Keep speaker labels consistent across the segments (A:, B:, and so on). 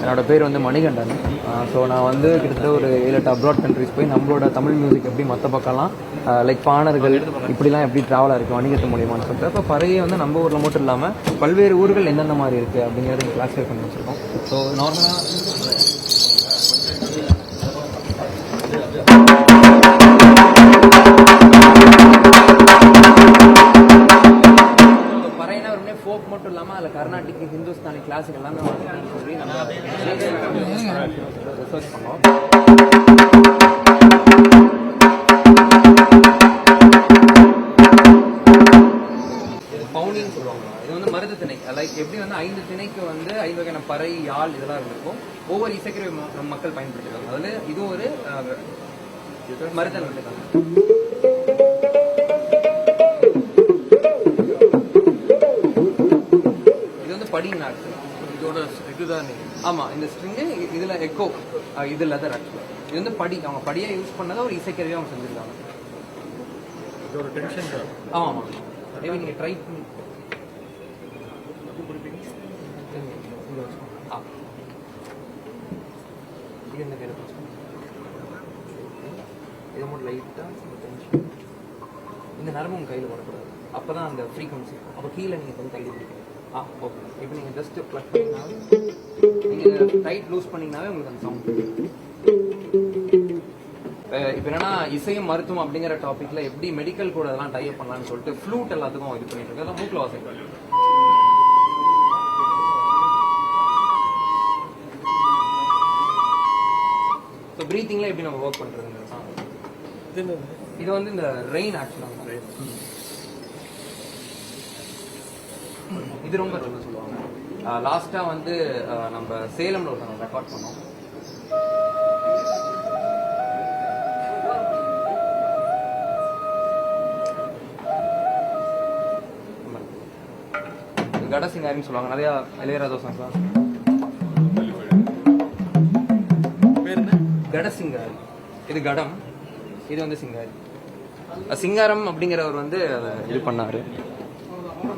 A: என்னோட பேர் வந்து மணிகண்டன். ஸோ நான் வந்து கிட்டத்தட்ட ஒரு 7-8 அப்ராட் கண்ட்ரிஸ் போய் நம்மளோட தமிழ் மியூசிக் எப்படி மற்ற பக்கம்லாம் லைக் பாணர்கள் இப்படிலாம் எப்படி ட்ராவலாக இருக்குது வணிகத்து மூலியமானு சொல்லிட்டு. அப்போ பறையை வந்து நம்ம ஊரில் மட்டும் இல்லாமல் பல்வேறு ஊர்கள் எந்தெந்த மாதிரி இருக்குது அப்படிங்கிறது கிளாஸிஃபை பண்ணி வச்சுருக்கோம். ஸோ நார்மலாக ஃபோக் மட்டும் இல்லாமல் அதில் கர்நாடிக், ஹிந்துஸ்தானி, கிளாசிக் எல்லாமே சொல்லி நம்ம ரிசர்ச் பண்ணோம். பவுனின்னு சொல்லுவாங்க. இது வந்து மருது திணை. லைக் எப்படி வந்து 5 திணைக்கு வந்து 5 வகையான பறை, யாழ் இதெல்லாம் இருந்திருக்கும். ஒவ்வொரு இசைக்கருவி நம்ம மக்கள் பயன்படுத்திருக்காங்க. அதில் இது ஒரு மருதன் விட்டுருக்காங்க. படிங்க ஆக்சுவலா இதோட இதுதான். ஆமா, இந்த ஸ்ட்ரிங்கு இதுல எக்கோ இது லெதர் ஆக்சுவலா. இது வந்து படி அவங்க படியா யூஸ் பண்ணதை ஒரு இசைக்கருவியா அவங்க செஞ்சிருக்காங்க. இதோட டென்ஷன். ஆமா, மேபி நீங்க ட்ரை பண்ணி இது என்ன கையில இதை மட்டும் லைட்டா இந்த நரம்பு உங்க கையில வரக்கூடாது. அப்பதான் அந்த ஃப்ரீக்வன்சி. அப்போ கீழே நீங்க கொஞ்சம் தள்ளி பிடிக்கணும். ஓகே. இப்போ நீங்கள் ஜஸ்ட் ப்ளக் பண்ணிங்கனாவே நீங்கள் டைட் லூஸ் பண்ணிங்கனாவே உங்களுக்கு அந்த சவுண்ட். இப்போ என்னன்னா இசையும் மருத்துவம் அப்படிங்கிற டாப்பிக்ல எப்படி மெடிக்கல் கூட அதெல்லாம் டைப் பண்ணலாம்னு சொல்லிட்டு ஃப்ளூட் எல்லாத்துக்கும் இது பண்ணிட்டு இருக்கு. அதெல்லாம் மூக்கில் வாசிக்கும். ஸோ ப்ரீத்திங்ல எப்படி நம்ம ஒர்க் பண்றதுங்க. இது வந்து இந்த ரெயின் ஆக்சுவலாக இது ரொம்ப சொல்ல சொல்லுவாங்க. லாஸ்டா வந்து நம்ம சேலம்ல ஒருத்தவங்க ரெக்கார்ட் பண்ணோம். கடசிங்காரின்னு சொல்லுவாங்க. நிறைய இளையராஜா சாங்ஸ். கடசிங்காரி. இது கடம், இது வந்து சிங்காரி. சிங்காரம் அப்படிங்கிறவர் வந்து இது பண்ணாரு.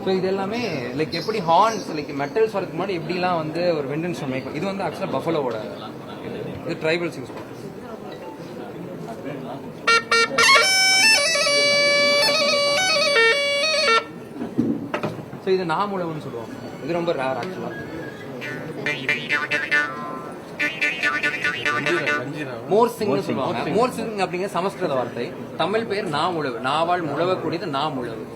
A: ஸோ இது எல்லாமே லைக் எப்படி ஹார்ன்ஸ் லைக் மெட்டல்ஸ் வரதுக்கு முன்னாடி எப்படிலாம் வந்து ஒரு விண்ட் இன்ஸ்ட்ருமெண்ட் மேக். இது வந்து ஆக்சுவலாக பஃபலோவோட இது ட்ரைபல்ஸ் யூஸ் பண்ணுறது. ஸோ இது நாமுழவுன்னு சொல்லுவாங்க. இது ரொம்ப ரேர் ஆக்சுவலாக. மோர்சிங்னு சொல்லுவாங்க. மோர்சிங் அப்படிங்கிற சமஸ்கிருத வார்த்தை. தமிழ் பெயர் நாமுழவு. நாவால் முழவக்கூடியது நாமுழவு.